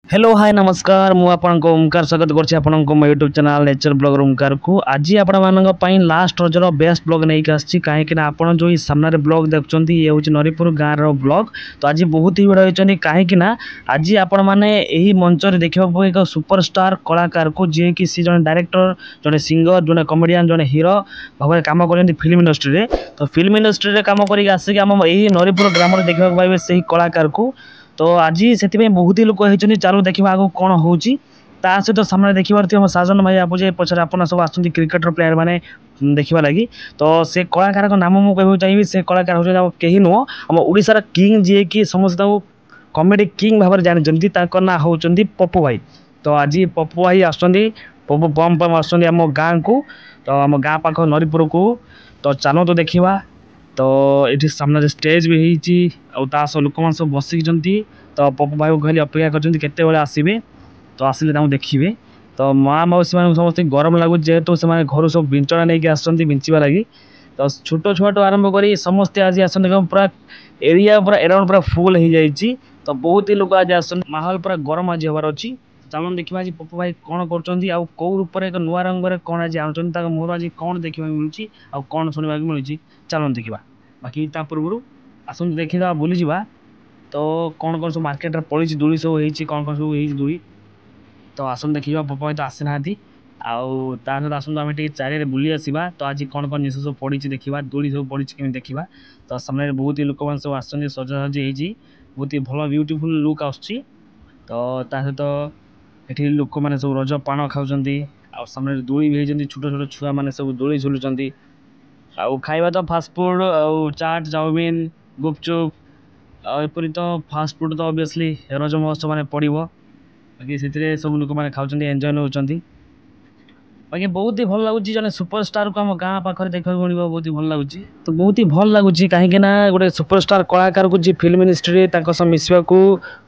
Hello hi नमस्कार मु आपनको ओमकार स्वागत करछि आपनको मो YouTube channel nature blogger Omkar को आज आपण मानक पई लास्ट रजर बेस्ट ब्लॉग नै के आछि काहे कि आपण जो ई सामने रे ब्लॉग देखचंती ये होछि नरीपुर गां रो ब्लॉग। तो आज बहुत ही बड़ होइछनी काहे कि ना आज आपण माने एही मंच रे देखिबा एक सुपरस्टार कलाकार को जे कि सी जने डायरेक्टर जने सिंगर जने कॉमेडियन जने हीरो भाबे काम करजंती फिल्म इंडस्ट्री रे। तो फिल्म इंडस्ट्री रे काम करी आसी कि हम एही नरीपुर ग्राम रे देखिबा पाइबे सेही कलाकार को। तो आज से बहुत ही लोक होती चलो देखा आगे कौन हो सहित सामने देखिए साजन भाई आप पचारे आप सब आसती क्रिकेटर प्लेयर मैंने देखा लगी। तो से कलाकार नाम मुझे कहना चाहिए से कलाकार हो कहीं नुह आम ओडार किंग जी कि समस्त कॉमेडी किंग भाव में जानते ना हूँ पप्पू भाई। तो आज पप्पू भाई पप्पू पम पम आम गाँ को तो आम गाँ पाख नरीपुर को। तो चलो तो देखा तो ये सामने स्टेज भी होता लोक मैंने सब बसिकी। तो पप्पू भाई को कहली अपेक्षा करते आसवे तो आसिले देखिए। तो माँ मौसी मैं समस्त गरम लगुच जेहेतु से घर सब बिंचना नहीं आसती बिंचा लगी। तो छोट छुआ आरंभ कर समस्ते आज आस पूरा एरिया पूरा एराउंड पूरा फुल हो जाए। तो बहुत ही लोग आज आस माहौल पूरा गरम आज हबार अच्छी। चलो देखा आज पप्पू भाई कौन कर रूप एक नुआ रंग कौन आज आनुंट मुहर आज कौन देखा मिलूँ आ कौन शुणा मिलूँ चलो देखा। बाकी पूर्व आस देखा बुली जा तो कौन कौन सब मार्केट रे पड़ी दूली सब होती कौन कौन सब दूली। तो आसन देखिए पप्पा भाई तो आसी ना सहित आसतु आम चारे बुली आसवा। तो आज कौन कौन जिन सब पड़ी देखा दूली सब पड़ी कमी देखा। तो सामने बहुत ही लोक मैंने सब आस सजासजी बहुत ही भल ब्यूटीफुल लुक आसुच्छी। तो सहित ये लोक मैंने सब रज पान खाऊँ सामने दूली भी होती छोट छोट छुआ मैंने सब दूली झुलुंट आउ खाଇବା तो फास्टफुड आउ चाट चाउमिन गुपचुप आपर तो फास्टफुड तो ऑब्वियसली रज महोत्सव मैंने पड़ो बाकी से सब लोक मैंने खाऊँ एंजॉय नौकरी। बाकी बहुत ही भल लगुच जन सुपरस्टार को आम गाँ पाखे देखा मिले बहुत ही भल लगुच। तो बहुत ही भल लगुच कहीं गोटे सुपरस्टार कलाकार को जी फिल्म इंडस्ट्री मिसवा को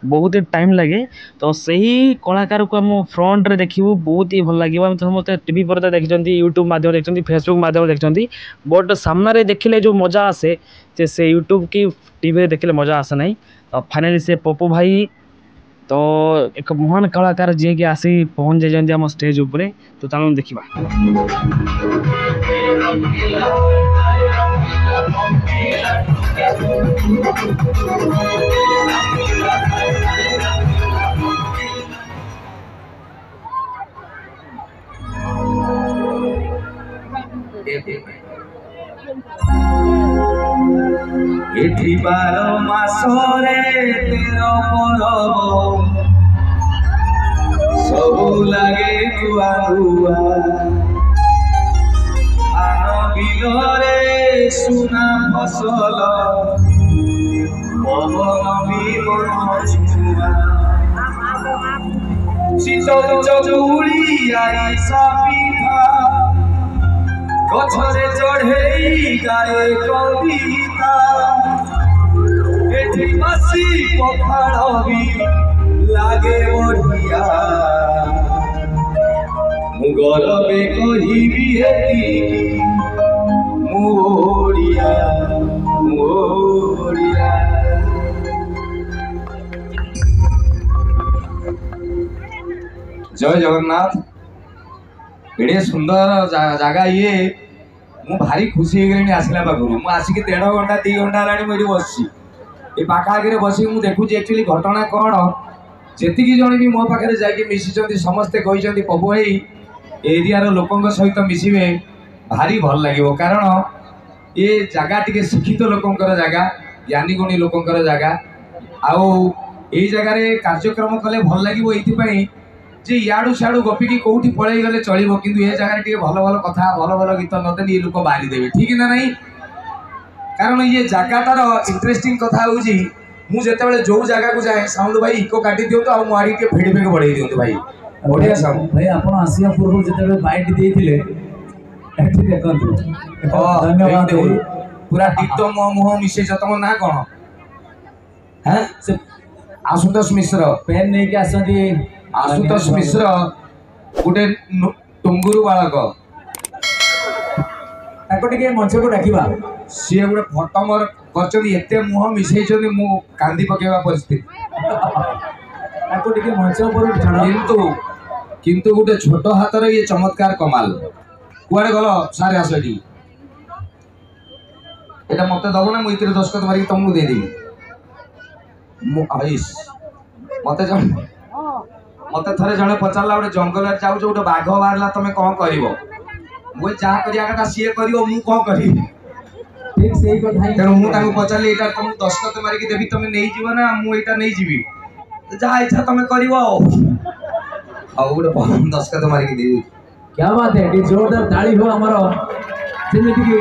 बहुत ही टाइम लगे। तो सही कलाकार को आम फ्रंट रे देखू बहुत ही भल लगे। समस्त टीवी पर देखते यूट्यूब माध्यम देखते फेसबुक माध्यम देखते बट सामने देखिले जो मजा आसे से यूट्यूब की टीवी देखिले मजा आसे ना। तो फाइनाली से पप्पू भाई तो एक महान कलाकार जी कि आसी पहुँच जाइए आम स्टेज उपरे। तो चलो देखा एठी 12 मासरे 13 परब सबु लागे नुआ नुआ आन बिलरे सुना फसल पवन भी मन छुआ शीतल चौड़ी आई सापिठा गछरे चढ़े गाए कविता एठी बसी पखाड़ भी लागे बढ़िया मु गरबे कहिबी हेती मोरिया मोरिया। जय जगन्नाथ एड़े सुंदर जगह ये मु भारी खुशी हो आसला पाखु मुझे आसिक 1.5 घंटा 2 घंटा है बस ये पाखागे बस मुझे देखुची एक्चुअली घटना कौन जी जन भी मो पाखे जाकि मिसी समस्ते कहते पप्पू भाई एरिया लोक सहित मिसवे भारी भल लगे। कारण ये जगह टी शिक्षित लोकंर जगह ज्ञानी गुणी लोकंर जगह आउ ये जगार कार्यक्रम कले भल लगे जे याडू सियाडू गपिकी कौटी पलि गले चलो कि ये जगह टे भल भल कथा भल भल गीत नदेले ये लोक बारी देवे ठीक ना नहीं। कारण ये जगहटार इंटरेस्टिंग कथा मुझे जो जगह को जाए साउंड भाई इको काटी दिंतु आ मुझे टे फीडबैक बढ़ाई दिंतु भाई बढ़िया साउंड भाई आप आसिया पूर्व जो बाइट देते धन्यवाद पूरा टिकटो मो मुह मिसे तुम ना कौन है आशुतोष मिश्र पेन नहीं आसती आशुतोष मिश्र गोटे टुंगुरु बालक मंच को डाकवा सी गोटे फटो मोर कर मुह मिसई मु कांदी पकेवा परिस्थिति ताको टिके मंच ऊपर छाड़ किंतु गोटे छोट हाथ ये चमत्कार कमाल कुआड़े गल सारे आस एटा मत दब ना मुझे दस्खत मारिक तुमको देदेवी मत मत थे जड़े पचारा गोटे जंगल जाऊँ गोटे बाघ बाहर तुम कौन कर मुझे जहाँ करा सी कर कौन करी तेणु मुझे पचारि यहाँ तुम दस्खत मारिक देवी तुम नहीं जीव ना मुझे नहीं जीवी जहाँ इच्छा तुम कर गोटे दस्खत मारिक देवी क्या बात है टी जोरदार ताली हो आमर जेमिति कि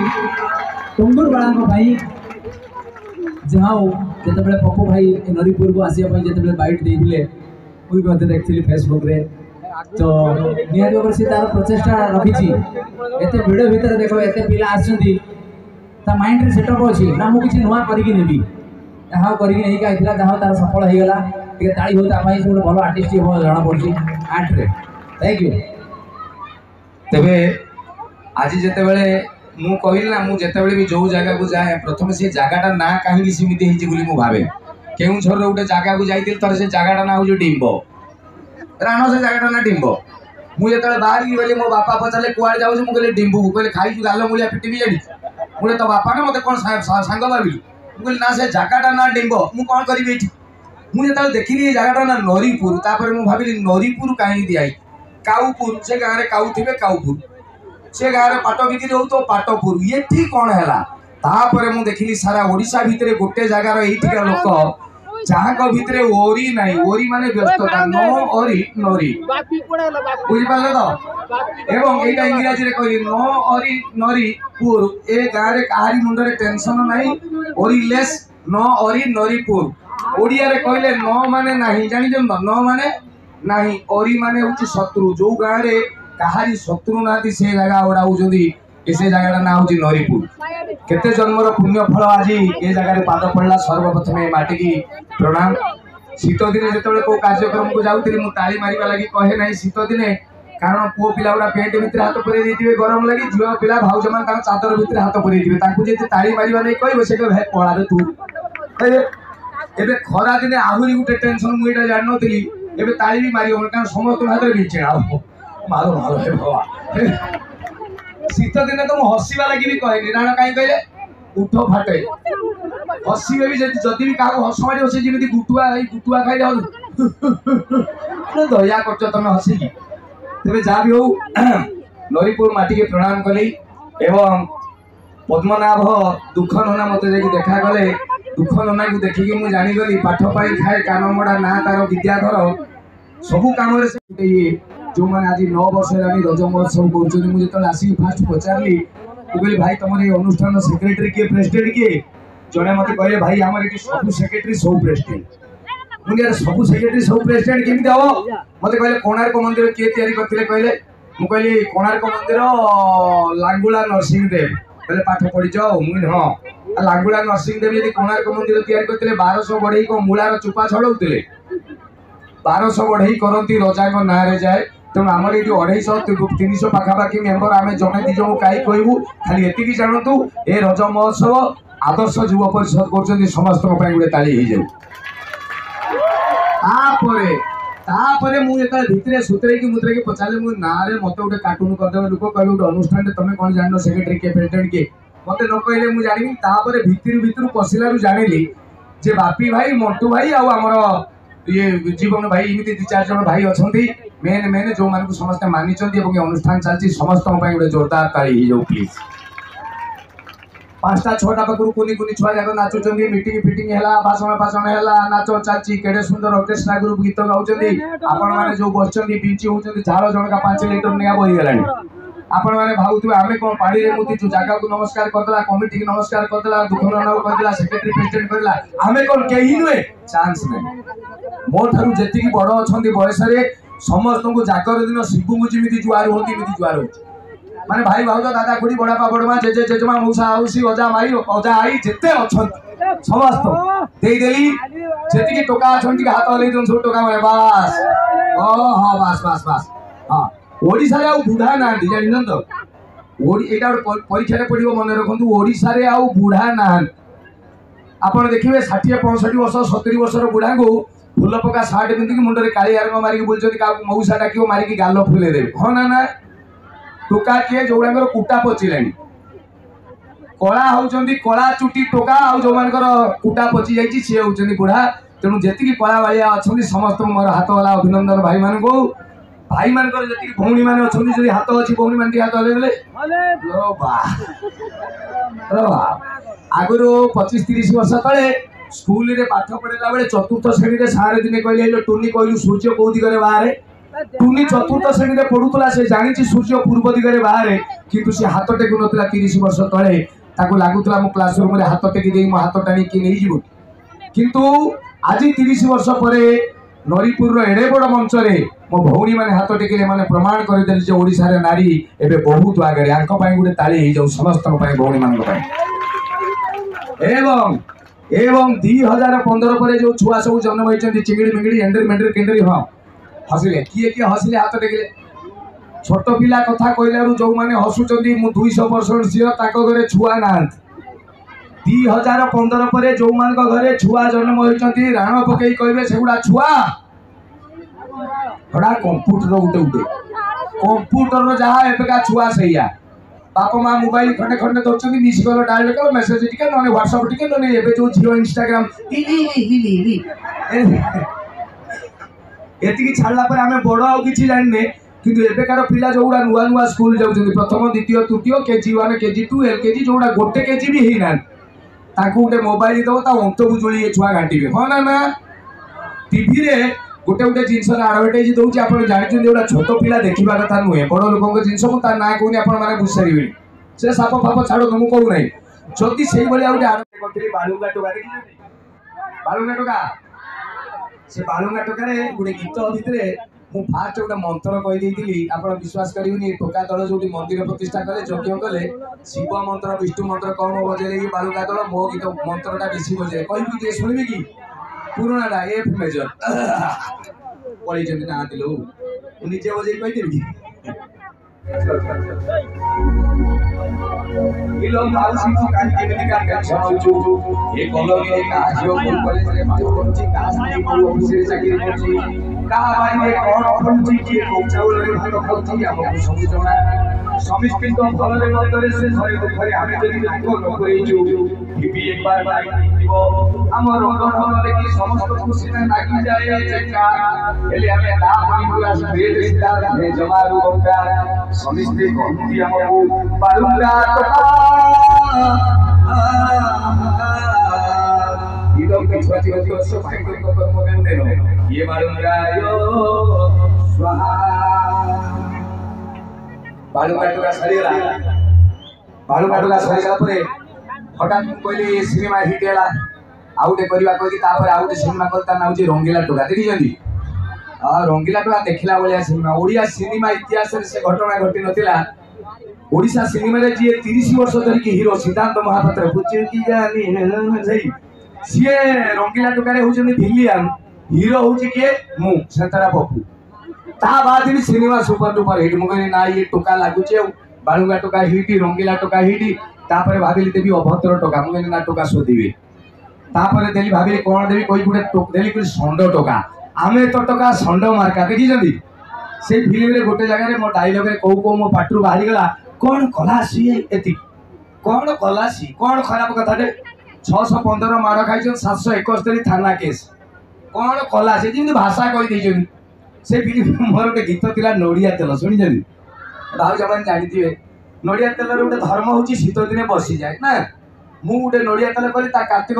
टुंगुर बाळांक भाई जहाँ जिते पप्पू भाई नरीपुर को आसिया जिते बाइट देते मुझे देखी फेसबुक रे तो निहत भाव से तार प्रचेषा रखी एत भिड़ भितर देख एत पिला आसता माइंड रे सेटअप अच्छी ना मुझे नुआ करी जहाँ करके जहाँ तार सफल हो गला टे ताली हो गोटे भल आर्टिस्ट जना पड़ी आर्ट रे थैंक यू तेबे आज जिते बड़े मु कहली ना मुझे भी जो जगह को जाए प्रथम से जगह ना कहीं सीमित हो भावे केउझर गोटे जगह को जाइए तर से जगह ना हूँ डिम्ब राण से जगह ना डिम्ब मुझे बाहर की गली मो बापा पचारे कुआड़े जाऊँ मुझे डिम्बू कहले खाई गाल मूलिया पिटी भी जानी मुझे तो बापा ना मत कौन सांग भाविलु मुझे ना से जगह ना डिम्ब मु कौन करी मुझे देखिली ये जगह ना नरीपुर तापर मु भाविली नरीपुर कहीं दिखाई काउपुर से गाँव में काउ थे काउपुर से गाँव में पाट बिक्री हो तो पाटपुर ये ठीक कौन है तापर मु देखिली सारा ओडिशा भितर गोटे जगार ये लोक जहाँ भितर ओरी नाई ओरी माने व्यस्तता नो ओरी नरी बुझिपारे तो एवं यहाँ इंग्राजी में कह नो ओरी नरी पुर ए गाँव में कहारी मुंडे टेंशन नाई ओरी लेस नो ओरी नरीपुर ओडिया रे कहले न माने नाही जानी न माने नाही ओरी माने हूँ शत्रु जो गाँव में कहारी शत्रु ना से जगह उड़ाऊँगी से जगह ना हूँ नरीपुर केते जन्मर पुण्य फल आज ये जगह पाद पड़ा सर्वप्रथम माटी की प्रणाम शीत दिने जो कौ कार्यक्रम को जाऊँगी मुझे ताली मारिबा लगी कहे ना शीत दिने कारण पुओ पिला गुड़ा पेट भितर हाथ पुरे देते गरम लगी झील पिला भाउज मान चादर भितर हाथ पुरे जी ताली मारिबा नहीं कह से कहे पड़ा तू एबे खरा दिने आहरी गोटे टेंशन मुझे जान नी एबे ताली भी मारि कारण समस्त हाथ बिछेड़ा मारो मारो हे बाबा शीत दिन तो हसवा लगी भी कहनी राण कहीं कहले उठ फाटे हसवे भी जदि भी क्या हस मार से जमी गुटुआ खाई दया कर तुम हसिकी तेरे जहाँ भी हो नरीपुर माटी के प्रणाम कली एवं पद्मनाभ दुख नना मत देखा गले दुख नना को देखिकी मुझे जानीगली पाठ पाई खाए कानमड़ा ना तार विद्याधर सबू कम जो मैंने आज 9 वर्ष रज महोत्सव कर मुझे आसिक फास्ट पचारि मुझे भाई तुम ये अनुष्ठान सेक्रेटरी किए प्रेसिडेंट किए जड़े मत कहले भाई आम ये सब सेक्रेटरी सब प्रेसिडेंट मुझे सब सेक्रेटरी सब प्रेसिडेंट केमी हम मत कहले कोणार्क मंदिर किए करते कहले मुझे कोणार्क मंदिर लांगुला नरसिंहदेव कहले पाठ पढ़ी मुझे हाँ लांगुला नरसिंहदेव यदि कोणार्क मंदिर करते 1200 बढ़ई को मूलार चुपा छड़ाऊे 1200 बढ़ई करती रजा ना जाए तेणु आम ये 250-300 पाखापाखि मेम्बर आम जड़े दी जन कहीं कहूँ खाली एति जानतु ए रज महोत्सव आदर्श युव परिषद कर समस्त गोटे ताली हो जाए मुझे भितर सुतरे की मुद्रे की पचारे मुझे ना मत गोटे कार्टून करदे लोक कह गोटे अनुष्ठान तुम कौन जान सेक्रेटरी किए प्रेसिडेंट किए मत न कहले मुझे जानी भितर भितर पशिला जानी जे बापी भाई मंटू भाई आमर ये जीवन भाई इमती 2-4 जन भाई अच्छा मेन मेन जो मान समस्त मानी अनुष्ठान चलती समस्त गोटे जोरदार ताली हो प्लीज 5टा-6टा पाखु कुनी कुनी छुआ जाक नाचुं मीटिंग फिटिंग है भाषण फाषण है नाच चलती केड़े सुंदर ऑर्केस्ट्रा ग्रुप गीत गाँव आपण मैंने जो बस बिंची होती झाड़ जनका 5 लीटर निआ बहीगलानी आपण मैंने भावुवे आम कौन पाड़ी में मुझे जो जगह को नमस्कार करदेला कमिटी को नमस्कार करदेला दुख नाना करदेला सेक्रेटरी प्रेसिडेंट करला आम कौन कहीं नुहे चांस नहीं मो ठारू जी बड़ अच्छा बयस समस्त को जागर दिन शिवु मुझी जुआर होती जुआर हो माने भाई भाउज दादा खुड़ी बड़ापा बड़मा जेजे जेजेमा मौसा आउसी अजा माई अजा आई जिते अच्छा समस्त देदेली जी टोका अच्छा हाथ हल्ई दिन सब टोका मारे बास हाँ बास बास बास हाँ ओडिशा रे आउ बुढ़ा ना जान तो यहाँ परीक्षा पड़ो मन रखु ओडिशा रे आउ बुढ़ा ना आप देखिए 60-65 वर्ष 70 वर्षर बुढ़ा को फूल पका सार्ट पिंधिकी मुंडे काली आरंग मारिकी बुलुछंती का मौसा डाकियो मारिकी गाल फुले देबे हाँ ना ना टोका किए जोड़ांकर कुटा पचिलानी कला होउछंती कला चुटी टोका आ जो मानकर कुटा पचि जाईची से होउछंती बुढ़ा तेणु जेतिकी कला बालिया अछंती समस्त मोर हाथ वाला अभिनंदन भाई मान को भाई मानकर जेतिकी भौणी माने अछंती जदि हाथ अछि भौणी मान हाथ हलेले ओ बा आगुरो 25-30 वर्ष तले स्कूल रे पाठ पढ़ेला बेले चतुर्थ श्रेणी रे सारे दिने कहले टुनी कहलु सूर्य को दिगरे बाहर टुनी चतुर्थ श्रेणी रे पढुतला से जानिछि सूर्य पूर्व दिगरे बाहर किंतु से हाथ टेकु नतला 30 वर्ष तले ताको लागुतला मो क्लासरूम रे हाथ टेकी देई मो हाथ टाणी कि नै जिवो किंतु आज 30 वर्ष परे नरीपुर रो एडे बड़ मंच रे मो भौणी माने हाथ टेकिले माने प्रमाण कर देले जे ओडिसा रे नारी एबे बहुत आगे आंक पई गुटे ताली हे जाऊ समस्त पई भौणी मान पई एवं 2015 परे जो छुआ सब जन्म होइचंती चिंगड़ी मिंगड़ी एंडर मेंडर केंडरी हां हसिले किए हसिले हाथ टेकिले छोट पिला कथा कहलारू जो माने हसुचंती मु 200 वर्ष झियो ताको घरे छुआ नांत 2015 परे जो मान को घरे छुआ जन्म होइचंती राण पकई कहबे सेगुडा छुआ थोड़ा कंप्यूटर उठे उठे कंप्यूटर जहाँ एबेका छुआ सैया बाप माँ मोबाइल खंडे खंडे दौरान मिस कल डायल कर मेसेज टिके ना व्हाट्सएप टिके ना एबे जो झियो इंस्टाग्राम एतिकी छाड़ला पर आमे बड़ आ किछि जानने किंतु एबेकार पिला जोड़ा नुआ नुआ स्कूल जाउछन्ती प्रथम द्वितीय तृतीय केजी 1 केजी 2 एलकेजी जोड़ा गोटे केजी भी हेना ताकू गोटे मोबाइल दो ता अंत बुजुली ए छुआ घांटीबे हां ना ना टीवी रे गोटे गोटे जिनस एडवर्टाइज दउछि आपण जानिछन जोड़ा छोट पिला देखिबा कथा नुहे बड़ लोकक जिनस को ता ना कोनी आपण माने बुझसारिबे से साप फाप छाड़ो तुम कहू नै जदि सेही बळी आउटे आरंभ करथिली बालुगा टोका देखिछथि बालुगा टोका से बालुगा टोका रे गोटे गीत भितरे मु फास्ट गोटे मंत्र कहि देइतिली आपण विश्वास करिवनी टोका दल जोटी मंदिर प्रतिष्ठा कले यज्ञ कले शिव मंत्र विष्णु मंत्र कम बजेले कि बालुगा दल मो गीत मंत्रटा बेसी बजे कहि कि सुनिबे कि पुरानाटा एफ मेजर पढ़ी जंदी ना दिलो निजे बजे कहि देबी ये लोग मानसिक कान के निका टेंशन जो ये कॉलोनी रे का जो कॉलेज रे मानो कोची का साथी को ऑफिस चाकरी करची का भाई ये कोन ऑफिस की को चावल रे भात खाउची हमको समझ जणा समिष्टिन तो फल रे मतरे से धरे दुखरे आमे जदी को न करै जो भी एक बार बाई जीवो हमर रंगन देखि समस्त खुशी ना लागी जाए चका एले हमें दा बनी पूरा भेद सिद्धांत है जमारू बंका समिष्टि कोंती हमको बालुगा इदम के छोटी छोटी वर्ष भाई को कर्म करने नो ये बालुगा यो स्वाहा बालुगा टोका सरीला बालुगा टोका सरीला परे हठात कहली सिनेमा हिट हैला आउटे करबा कहि तापर आउटे सिनेमा करता नाउ जे रंगीला टोका देखि जंदी आ रंगीला टोका देखिला बलिया सिनेमा ओडिया सिनेमा इतिहास रे से घटना घटी नथिला ओडिसा सिनेमा रे जे 30 वर्ष धरि की हीरो सिद्धांत महापात्र बुझे की जानी जई सिए रंगीला टोका रे होजनी विलियन हीरो होची के मु सेंतरा पप्पू ता बाद भी सिनेमा सुपर डुपर हिट मुगे ना ये टोका लागु छे बालुगा टोका हिट रंगीला टोका हिट तापर भाबिली देबी अभद्र टोका मुगे ना टोका सोदिबे तापर देली भाबिली कोन देबी कोई गुटे टोक देली कोई संडो टोका आमे तो टोका संडो मार्का देखि जंदी से फिल्म रे गोटे जगह रे मो डायलॉग रे को मो पाटरू बाहरी गला कोन कलासी एति कोन कलासी कोन खराब कथा रे 615 मार खाइछन 771 थाना केस कोन कलासी जिंद भाषा कहि दैछन से फिल्म मोर गोटे गीत थिला नोडिया तेल सुनि जंदी भाउ जमान जानि दिबे नोडिया तेल रे गोटे धर्म होची शीत दिने बसी जाय ना मु गोटे नोडिया तेल करी ता कार्तिक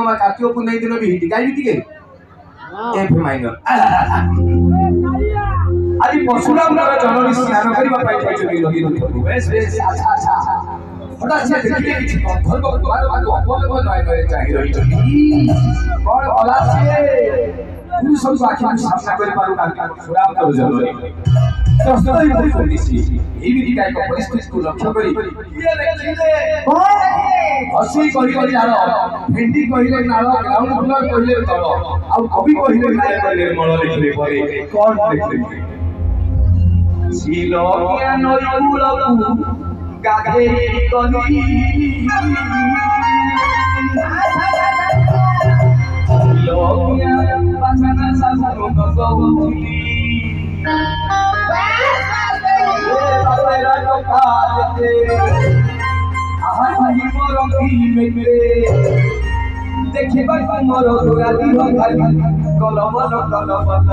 पुनै दिन भी हिट गाइबी टिके एफ माइनर आदि परशुराम जननी स्नान करबा पाई पाई लगी लगी बेस बेस अच्छा हटा से देखिए किछि धर्म अपलग नय नय चाहि रही कोन भला से पुरुष सब आखि सामना कर पारु ना परशुराम कर जननी सस्तई बोल दिसी ए भी काय को परिस्थिति को लक्ष्य करी ये देखिले हसी कहि कहि आरो भेंडी कहिले नालो ग्राउंड फ्लोर कहिले तल आ कवि कहिले नाय कहिले मळ देखिले परे कोन देखिले सिलोकिया नई कुलकु गागे कली ବଗିଆ ବାସନା ସାସନ ଗଉଥିଲି ଦେଖିବାକୁ ମୋର ଦୁରାଦି ଖାଲି କଲବଲ କଲବଲ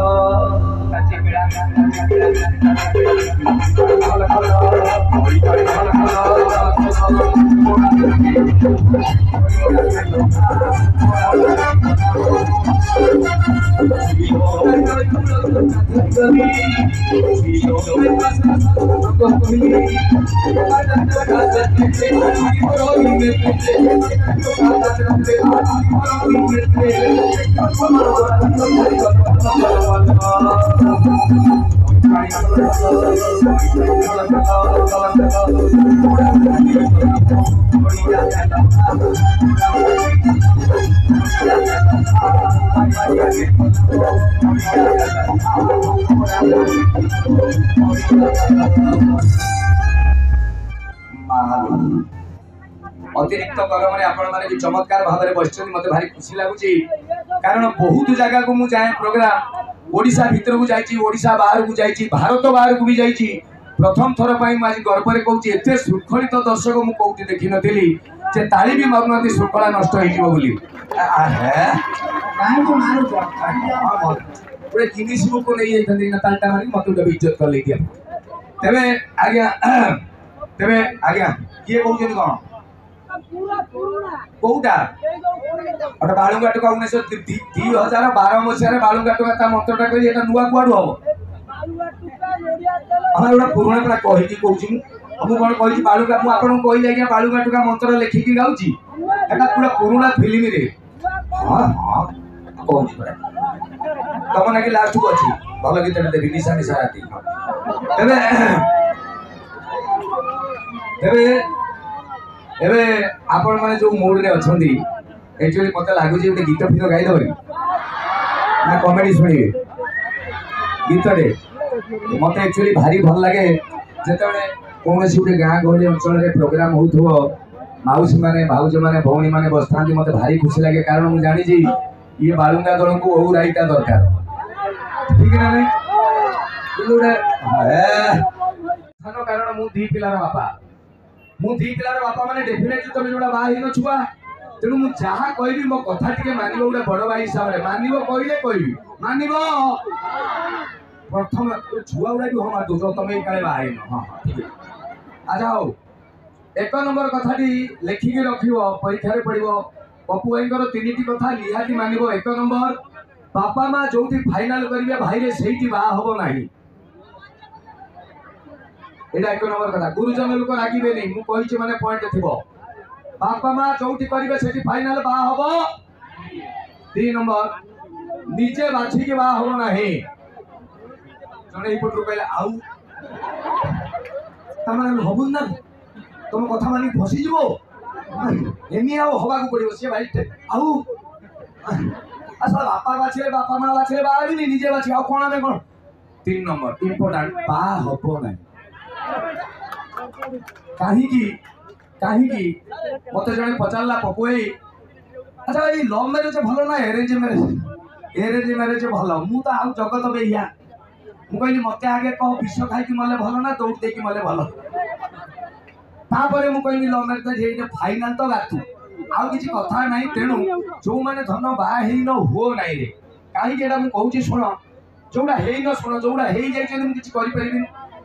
अतिरिक्त गरम आपण माने भी चमत्कार भाव में बस मत भारी खुशी लगुच कारण बहुत जगह को मुझे जाए प्रोग्राम ओडिशा भीतर को जाइए ओडिशा बाहर को जाइए भारत बाहर को भी जाइए प्रथम थर पर आज गर्व में कहूँ एत श्रृंखलित दर्शक मुझे देखी नी जे ताली भी मारुना श्रृंखला नष्ट हो गोटे गिनीस बुक नहीं जाता तालटा मारी मत गोटे इज्जत कर तेरे आज्ञा तेरे आज्ञा किए कहते कौन कौटा गोटे बालुंगा टका 2012 मसीह बालुंगा टका मंत्रटा कही नुआ कुआड़ हम हाँ गोटे पुराणा पूरा कही कौन मुझे कही बालुगा मुझे आपको कही आज्ञा बालुगा टका मंत्र लिखिकी गाँची पूरा पुराणा फिल्म रे हाँ हाँ कहूँ तुम ना कि लास्ट को अच्छी भल गीत देवी निशा निशा राति तेरे आपण मैंने जो मूड रे अच्छी एक्चुअली मत लगुच गोटे गीत फीत गाईदे ना कमेडी शुणे गीतटे मत एक्चुअली भारी भल लगे जिते कौन गोटे गाँ गहली अंचल प्रोग्राम हो मौसी मैंने भाउज मैंने भौणी मैंने बस था मत भारी खुशी लगे कारण मुझे जानी ये बालुंगा दल को ओ राईटा दरकार ठीक ना नहीं कारण मु दी पिलार बापा माने डेफिनेटली तुम जोड़ा बाही न छुआ तेणु मु जहाँ कहबी मो कथा टिके मानिबो गोटे बड़ भाई हिसाब रे मानिबो कहले कहबी मानिबो प्रथम छुआ गुड़ा भी हम दो तुम काले बाही न हां ठीक है अच्छा हो एक नंबर कथाटी लेखिकी रखिबो परीक्षा रे पड़िबो पप्पू भाई तीन कथा निहाती मानिबो एक नंबर बापा माँ जो फाइनाल करेंगे भाई रे से बाहा हम ना एटा एक नंबर कथा गुरुजन लोक रागिबे नहीं मु कहिछि माने पॉइंट थिबो बापा माँ जो करेंगे से फाइनाल बाहा हम 3 नंबर निजे बाछी के बाहा हम ना जने ई पटु कहले आउ तमन हबुन ना तुम कथा मानी फसी जीवो एनी आउ हवा को पड़िबो से भाई आउ असल बापा बाछले बापा माँ बाछले बाहा भी निजे बाछी आउ कोना में कोन 3 नंबर इंपोर्टेंट बाहा हबो ना कहीं मत जड़े पचारा पपु भाई अच्छा ये लव मैरेज भल ना एरेंज मैरेज भल मु तो आउ जगत बेहिया मु कहली मत आगे कह विष खाई मले भल ना दौड़ देकी मले भल तापर मु कहली लव मैरेज फाइनाल तो गातु आउ किसी कथा ना तेणु जो मैंने धन बाहर न हो ना रे कहीं मु कहूँ शुण जोड़ा न शुण जोड़ा हो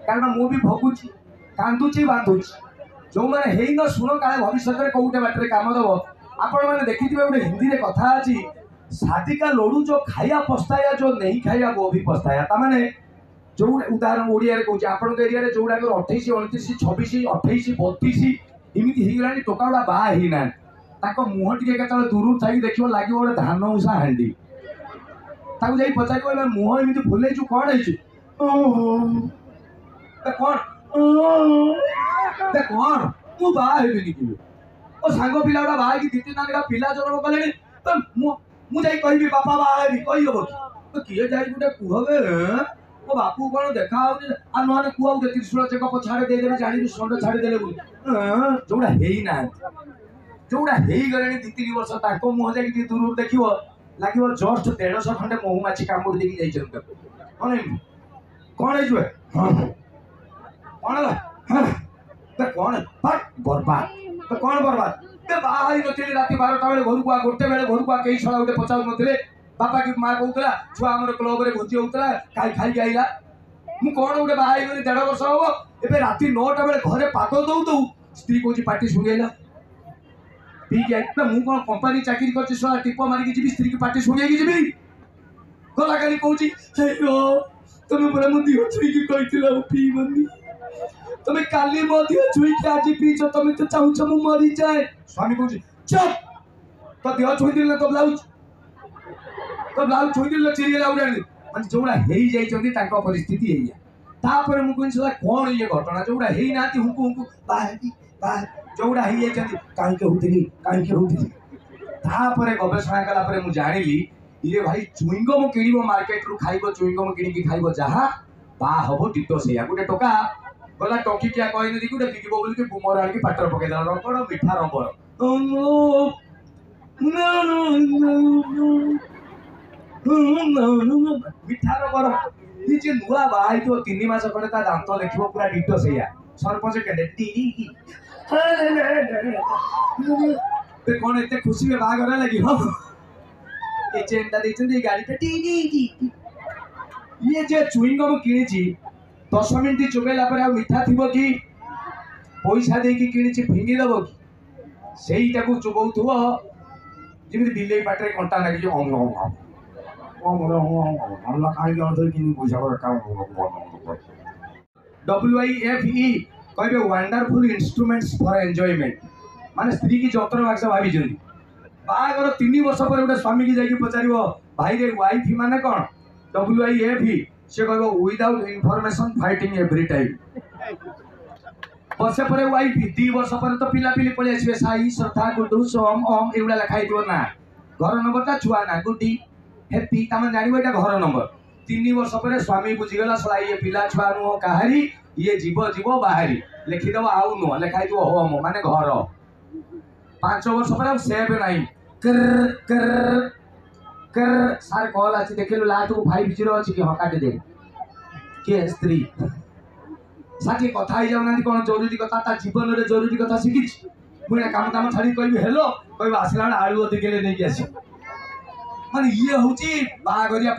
कारण मु भी भगुची कांदुची बांधुची जो मैंने न शुण का भविष्य में कौटे बाटे काम दब आपण मैंने देखी गोटे हिंदी में कथा अच्छी शादी का लोड़ू जो खाया पछताया जो नहीं खाया वो भी पछताया ताने जो उदाहरण ओडिया कहूँ आपण एरिया जोड़ा 28 29 26 28 32 इमिति होगा टोका गुड़ा बाहा ना मुह टे दूर थी देख लगे गोटे धान उषा हांडी जा पचार मुह एमती फुलैचु कौन कौन मु बाहबी कि सांग पिला गुड़ा बाहर 2-3 ना पिला जन्म कले तो मुझे कहि बापा बाहबी कही हम तो किए जाए गोटे कह मो बापू कौन देखा आ ना कह त्रिशूल चेक छाड़े देदेवे जानी षंड छाड़देले जोड़ा जोड़ा हो गले 2-3 वर्ष मुह जा दूर देख ଲାଗିବ ଜଷ୍ଟ 150 ଖଣ୍ଡେ ମହୁମାଛି କାମୁଡ଼ି ଦେଇକି ଯାଇଛନ୍ତି ତାକୁ। କଣ ଏମିତି କଣ ହେଇଯିବେ କଣ ହେଲା କଣ ବର୍ବାଦ ତ କଣ ବର୍ବାଦ ବାହା ହେଇ ନଥିଲି ରାତି 12ଟା ବେଳେ ଘରକୁ ଗୋଟେ ବେଳେ ଘରକୁ କେହି ଛଡ଼ା ଗୋଟେ ପଚାରୁ ନଥିଲେ। ବାପା କି ମା କହୁଥିଲା ଛୁଆ ଆମର କ୍ଲବରେ ଭୋଜି ହଉଥିଲା ଖାଇକି ଆଇଲା। ମୁଁ କଣ ଗୋଟେ ବାହା ହେଇଗଲି 1.5 ବର୍ଷ ହବ। ଏବେ ରାତି 9ଟା ବେଳେ ଘରେ ପାଦ ଦଉ ଦଉ ସ୍ତ୍ରୀ କହୁଛି ପାଟି ଶୁଣେଇଲା ପିଇକି ଆଇଲା। ମୁଁ କଣ କମ୍ପାନୀ ଚାକିରି କରିଛି ଶଳା ଟିପ ମାରିକି ଯିବି ସ୍ତ୍ରୀ କି ପାଟି ଶୁଣେଇକି ଯିବି। ଗଲା କାଲି କହୁଛି ତମେ ପୁରା ମୋ ଦିହ ଛୁଇଁକି କହିଥିଲ ପିଇବନି। ତମେ କାଲି ମୋ ଦିହ ଛୁଇଁକି ଆଜି ପିଇଛ। ତମେ ତ ଚାହୁଁଛ ମୁଁ ମରିଯାଏ। ସ୍ୱାମୀ କହୁଛି ଚୁପ୍ ତ ଦେହ ଛୁଇଁଥିଲି ନା ତ ବ୍ଲାଉଜ ଛୁଇଁଥିଲି ନା ଚିରିଗଲା ଗୋଟେ ମାନେ ଯୋଉଟା ହେଇଯାଇଛନ୍ତି ତାଙ୍କ ପରିସ୍ଥିତି ଏଇଆ। ତାପରେ ମୁଁ କହିଲି ସଲା କଣ ଇଏ ଘଟଣା ଯୋଉଟା ହେଇନାହାନ୍ତି ହୁଙ୍କୁ ହୁଙ୍କୁ ଯୋଉଟା ହେଇଯାଇଛନ୍ତି କାହିଁକି ହଉଥିଲି। ତାପରେ ଗବେଷଣା କଲା ପରେ ମୁଁ ଜାଣିଲି ଇଏ ଭାଇ ଚୁଇଙ୍ଗମ କିଣିବ ମାର୍କେଟରୁ ଖାଇବ ଚୁଇଙ୍ଗମ କିଣିକି ଖାଇବ ଯାହା ବାହା ହବ ଟିଟୋ ସେଇଆ। ଗୋଟେ ଟୋକା ଗଲା ଟଙ୍କିକିଆ କହିନେଲି ଗୋଟେ ବିକିବ ବୋଲିକି ବୁମର ଆଣିକି ପାଟରେ ପକେଇଦେଲା ରବର ମିଠା ରବର ମିଠା ରବର। ଯିଏ ନୂଆ ବାହା ହେଇଥିବ 3 ମାସ ଖଣ୍ଡେ ତା ଦାନ୍ତ ଦେଖିବ ପୁରା ଟିଟୋ ସେଇଆ। ସରପଞ୍ଚ କେଣ୍ଡେ କଣ ଏତେ ଖୁସି ବାହାଘର ଲାଗି ଏ ଚେନଟା ଦେଇଛନ୍ତି ଏ ଗାଡିଟା ଇଏ ଯେ ଚୁଇଙ୍ଗମ କିଣିଛି 10 ମିନିଟ୍ ଚୋବେଇଲା ପରେ ଆଉ ମିଠା ଥିବ କି? ପଇସା ଦେଇକି କିଣିଛି ଫିଙ୍ଗି ଦବ କି? ସେଇଟାକୁ ଚୋବଉଥିବ ଯେମିତି ବିଲେଇ ପାଟିରେ କଣ୍ଟା ଲାଗିଛି WIFE କହିବେ ୱାଣ୍ଡରଫୁଲ ଇନଷ୍ଟ୍ରୁମେଣ୍ଟସ ଫର ଏନ୍ଜୟମେଣ୍ଟ ମାନେ ସ୍ତ୍ରୀ କି ଯନ୍ତ୍ର ବାକ୍ସ ଭାବିଛନ୍ତି। ବାହାଘର 3 ବର୍ଷ ପରେ ଗୋଟେ ସ୍ୱାମୀ କି ଯାଇକି ପଚାରିବ ଭାଇରେ ୱାଇଫ ମାନେ କଣ WIFE ସେ କହିବ without information fighting every time. ବର୍ଷେ ପରେ ୱାଇଫ 2 ବର୍ଷ ପରେ ତ ପିଲାପିଲି ପଳେଇ ଆସିବେ ସାଇ ଶ୍ରଦ୍ଧା ଗୁଡୁ ସୋମ ଓମ ଏଗୁଡ଼ା ଲେଖା ହେଇଥିବ ନା ଘର ନମ୍ବରଟା ଛୁଆ ନା ଗୁଡି ହେପି ତମେ ଜାଣିବ ଏଇଟା ଘର ନମ୍ବର। 3 ବର୍ଷ ପରେ ସ୍ୱାମୀ ବୁଝିଗଲା ସଲା ଇଏ ପିଲା ଛୁଆ ନୁହଁ କାହାରି ଇଏ ଯିବ ବାହାରି ଲେଖିଦବ ଆଉ ନୁହଁ ଲେଖା ହେଇଥିବ ହୋମ ମାନେ ଘର। 5 ବର୍ଷ ପରେ ଆଉ ସେଭ୍ ନାହିଁ ସାର୍ କଲ୍ ଅଛି ଦେଖିଲୁ ଲାଷ୍ଟକୁ 50 ଅଛି କି ହଁ କାଟିଦେ କିଏ ସ୍ତ୍ରୀ ସାଥି କଥା ହେଇଯାଉନାହାନ୍ତି କଣ ଜରୁରୀ କଥା ତା ଜୀବନରେ ଜରୁରୀ କଥା ଶିଖିଛି। ମୁଁ କାମ ଛାଡିକି କହିବି ହେଲୋ କହିବ ଆସିଲା ବେଳେ ଆଳୁ 2 କିଲୋ ନେଇକି ଆସିବ। ମାନେ ଇଏ ହଉଛି ବାହାଘରିଆ।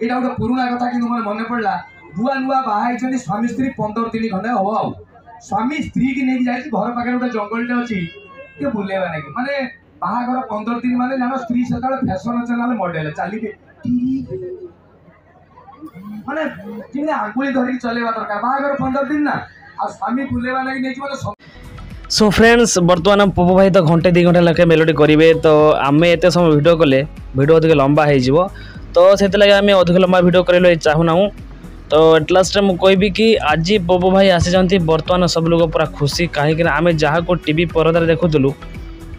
ଏଇଟା ଗୋଟେ ପୁରୁଣା କଥା କିନ୍ତୁ ମୋର ମନେ ପଡିଲା। ନୂଆ ବାହା ହେଇଛନ୍ତି ସ୍ୱାମୀ ସ୍ତ୍ରୀ 15 ଦିନ ଖଣ୍ଡେ ହବ ଆଉ ସ୍ୱାମୀ ସ୍ତ୍ରୀ କି ନେଇକି ଯାଇଛି ଘର ପାଖରେ ଗୋଟେ ଜଙ୍ଗଲଟେ ଅଛି ଟିକେ ବୁଲେଇବା ନାଗି ମାନେ ବାହାଘର 15 ଦିନ ମାନେ ଜାଣ ସ୍ତ୍ରୀ ସେତେବେଳେ ଫ୍ୟାସନ ଚ୍ୟାନେଲ ମଡେଲ ଚାଲିବେ ମାନେ ଯେମିତି ଆଙ୍ଗୁଳି ଧରିକି ଚଲେଇବା ଦରକାର। ବାହାଘର 15 ଦିନ ନା ଆଉ ସ୍ୱାମୀ ବୁଲେଇବା ଲାଗି ନେଇଛି ମାନେ सो फ्रेंड्स बर्तमान पप्पू भाई तो घंटे 2 घंटा लगे मेलोडी करेंगे तो आम एत समय भिड कले भिड अधिक लंबा हो तो से आम अधिक लंबा भिड कर चाहूना। तो एट लास्ट मुझे कहबी कि आज पप्पू भाई आसी बर्तमान सब लोग पूरा खुशी कहीं आम जहाँ को टीवी परदार देखुलु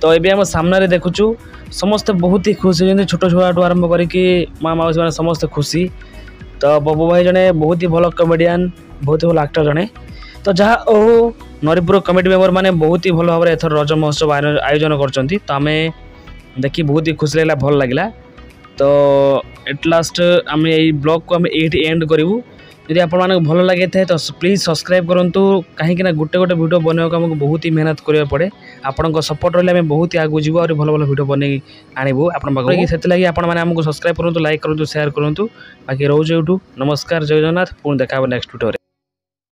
तो ये आम सामने देखुचु समस्ते बहुत ही खुश होती छोट छुआ आरंभ करके माँ मौसी मैंने समस्ते खुशी। तो पप्पू भाई जड़े बहुत ही भल कमेडियन बहुत ही भल आक्टर जड़े तो जहाँ नरीपुर कमिटी मेम्बर मैंने बहुत ही भल भाव में एथर रज महोत्सव आयोजन करछंती तो आम देखी बहुत ही खुशी लगे भल लगे। तो एट लास्ट आम यही ब्लॉग को आम ये एंड करूँ। यदि आप भल लगे थे तो प्लीज सब्सक्राइब करूँ कहीं गोटे गोटे वीडियो बनवाक आमको बहुत ही मेहनत करा पड़े। आपण सपोर्ट रही बहुत ही आगू जीव और भल भल वीडियो बन आणबू आपण से सब्सक्राइब करूँ लाइक करूँ शेयर करूँ बाकी रोज यूट्यूब नमस्कार जय जगन्नाथ पुणी देखा नेक्स्ट वीडियो।